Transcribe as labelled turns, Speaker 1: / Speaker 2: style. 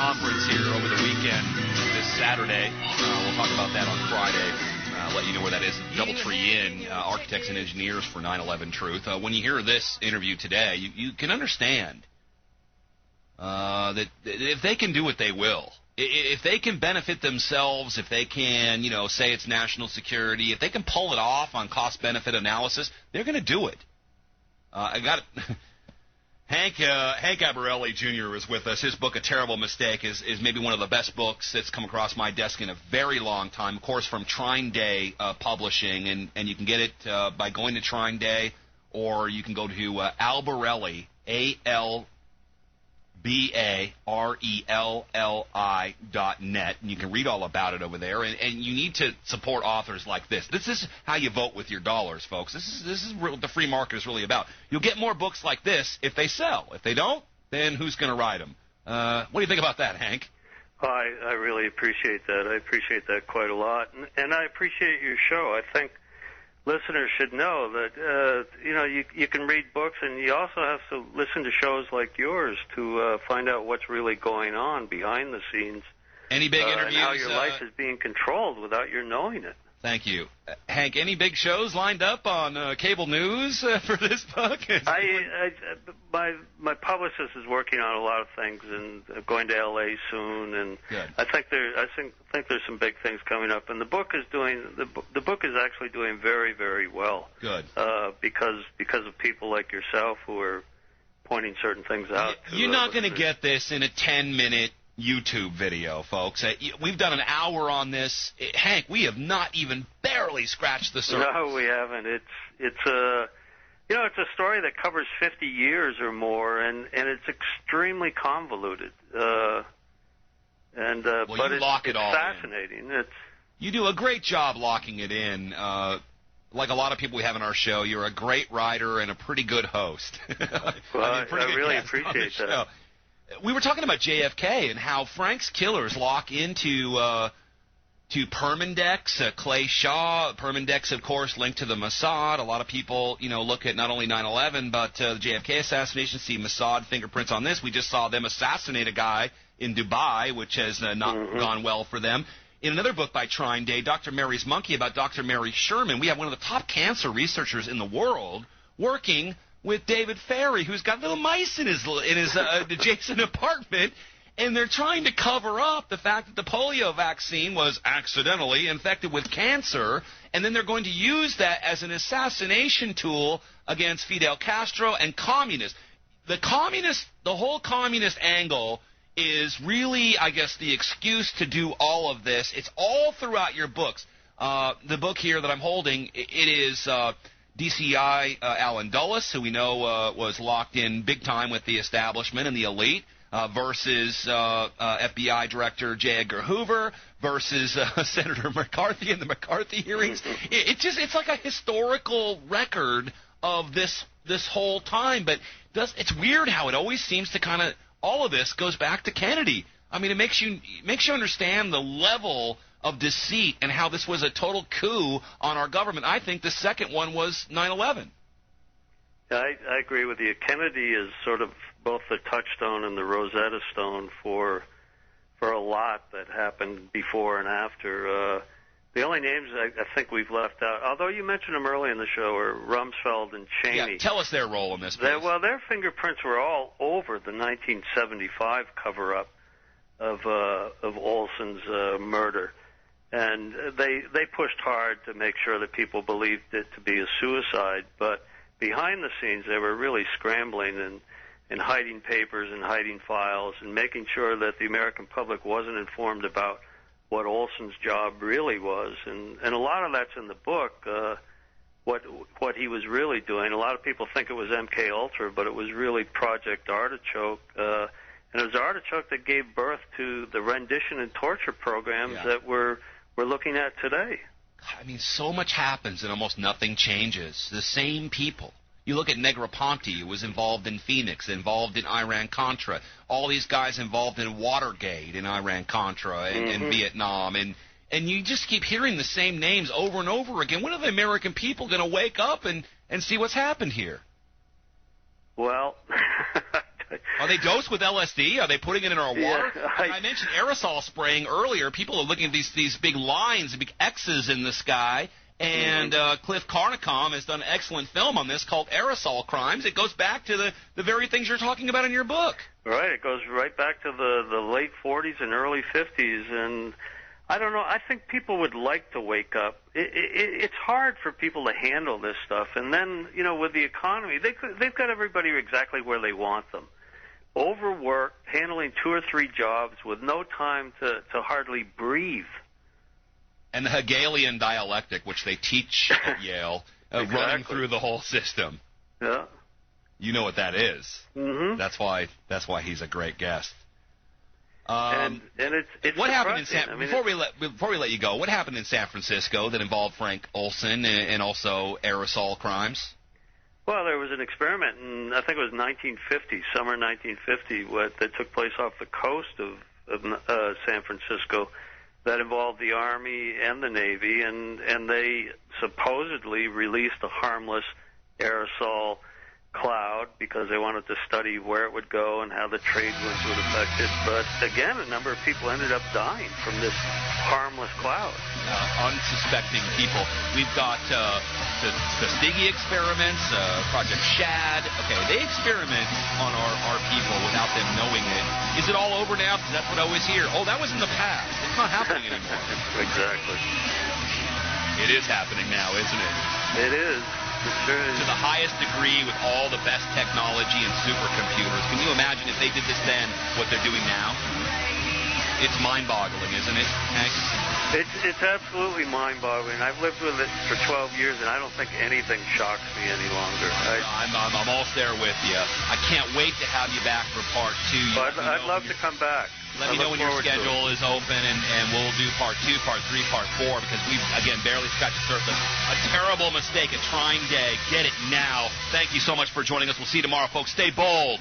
Speaker 1: conference here over the weekend, this Saturday. We'll talk about that on Friday. Let you know where that is. Doubletree Inn, Architects and Engineers for 9/11 Truth. When you hear this interview today, you can understand that if they can do it, they will. If they can benefit themselves, if they can, say it's national security, if they can pull it off on cost-benefit analysis, they're going to do it. Hank Albarelli Jr. is with us. His book, A Terrible Mistake, is maybe one of the best books that's come across my desk in a very long time. Of course, from Trine Day Publishing, and you can get it by going to Trine Day, or you can go to Albarelli, ALBARELLI.net, and you can read all about it over there. And you need to support authors like this. This is how you vote with your dollars, folks. This is what the free market is really about. You'll get more books like this if they sell. If they don't, then who's going to write them? What do you think about that, Hank?
Speaker 2: I really appreciate that. I appreciate that quite a lot, and I appreciate your show. I think listeners should know that you can read books, and you also have to listen to shows like yours to find out what's really going on behind the scenes.
Speaker 1: Any big interviews?
Speaker 2: And how your life is being controlled without your knowing it.
Speaker 1: Thank you. Hank, any big shows lined up on cable news for this book?
Speaker 2: My publicist is working on a lot of things and going to L.A. soon, and
Speaker 1: good.
Speaker 2: I think there's some big things coming up. And the book is actually doing very, very well.
Speaker 1: Good.
Speaker 2: Because of people like yourself who are pointing certain things out.
Speaker 1: You're not going to get this in a 10-minute YouTube video, folks. We've done an hour on this. Hank, we have not even barely scratched the surface.
Speaker 2: No, we haven't. It's a story that covers 50 years or more, and it's extremely convoluted. But it's fascinating.
Speaker 1: You do a great job locking it in. Like a lot of people we have on our show, you're a great writer and a pretty good host.
Speaker 2: Well, I really appreciate that.
Speaker 1: We were talking about JFK and how Frank's killers lock into to Permindex, Clay Shaw. Permindex, of course, linked to the Mossad. A lot of people, look at not only 9/11 but the JFK assassination, see Mossad fingerprints on this. We just saw them assassinate a guy in Dubai, which has not gone well for them. In another book by Trine Day, Dr. Mary's Monkey, about Dr. Mary Sherman, we have one of the top cancer researchers in the world working with David Ferry, who's got little mice in his adjacent apartment, and they're trying to cover up the fact that the polio vaccine was accidentally infected with cancer, and then they're going to use that as an assassination tool against Fidel Castro and communists. The whole communist angle is really, I guess, the excuse to do all of this. It's all throughout your books. The book here that I'm holding, it is DCI Alan Dulles, who we know was locked in big time with the establishment and the elite, versus FBI Director J. Edgar Hoover, versus Senator McCarthy in the McCarthy hearings. It's like a historical record of this whole time. But it's weird how it always seems to all of this goes back to Kennedy. I mean, it makes you understand the level of deceit and how this was a total coup on our government. I think the second one was 9/11.
Speaker 2: I agree with you. Kennedy is sort of both the touchstone and the Rosetta Stone for a lot that happened before and after. The only names I think we've left out, although you mentioned them early in the show, are Rumsfeld and Cheney.
Speaker 1: Yeah, tell us their role in this, please.
Speaker 2: Their fingerprints were all over the 1975 cover-up of Olson's murder. And they pushed hard to make sure that people believed it to be a suicide. But behind the scenes, they were really scrambling and hiding papers and hiding files and making sure that the American public wasn't informed about what Olson's job really was. And a lot of that's in the book, what he was really doing. A lot of people think it was MK Ultra, but it was really Project Artichoke. And it was Artichoke that gave birth to the rendition and torture programs that we're looking at today.
Speaker 1: I mean, so much happens and almost nothing changes. The same people. You look at Negroponte, who was involved in Phoenix, involved in Iran-Contra. All these guys involved in Watergate, in Iran-Contra, and Vietnam. And you just keep hearing the same names over and over again. When are the American people going to wake up and see what's happened here?
Speaker 2: Well,
Speaker 1: Are they dosed with LSD? Are they putting it in our water?
Speaker 2: Yeah,
Speaker 1: I mentioned aerosol spraying earlier. People are looking at these big lines, big X's in the sky. And Cliff Carnicom has done an excellent film on this called Aerosol Crimes. It goes back to the very things you're talking about in your book.
Speaker 2: Right. It goes right back to the late 40s and early 50s. And I don't know. I think people would like to wake up. It's hard for people to handle this stuff. And then, with the economy, they've got everybody exactly where they want them. Overworked, handling 2 or 3 jobs with no time to hardly breathe.
Speaker 1: And the Hegelian dialectic, which they teach at Yale,
Speaker 2: Exactly.
Speaker 1: running through the whole system.
Speaker 2: Yeah.
Speaker 1: You know what that is.
Speaker 2: Mm-hmm.
Speaker 1: That's why he's a great guest.
Speaker 2: And it's
Speaker 1: what happened in
Speaker 2: depressing.
Speaker 1: before we let you go? What happened in San Francisco that involved Frank Olson and also aerosol crimes?
Speaker 2: Well, there was an experiment in, I think it was 1950, summer 1950, that took place off the coast of San Francisco. That involved the Army and the Navy, and they supposedly released a harmless aerosol cloud because they wanted to study where it would go and how the trade winds would affect it. But again, a number of people ended up dying from this harmless cloud.
Speaker 1: Unsuspecting people. We've got the Tuskegee experiments, Project Shad. Okay, they experiment on our people without them knowing it. Is it all over now? Because that's what I always hear. Oh, that was in the past. It's not happening anymore.
Speaker 2: Exactly.
Speaker 1: It is happening now, isn't it?
Speaker 2: It is. It sure is.
Speaker 1: To the highest degree with all the best technology and supercomputers. Can you imagine if they did this then, what they're doing now? It's mind-boggling, isn't it, Hank?
Speaker 2: It's absolutely mind-boggling. I've lived with it for 12 years, and I don't think anything shocks me any longer.
Speaker 1: I'm almost there with you. I can't wait to have you back for part 2.
Speaker 2: I'd love to come back.
Speaker 1: Let me know when your schedule is open, and we'll do part 2, part 3, part 4, because we've, again, barely scratched the surface. A terrible mistake, a trying day. Get it now. Thank you so much for joining us. We'll see you tomorrow, folks. Stay bold.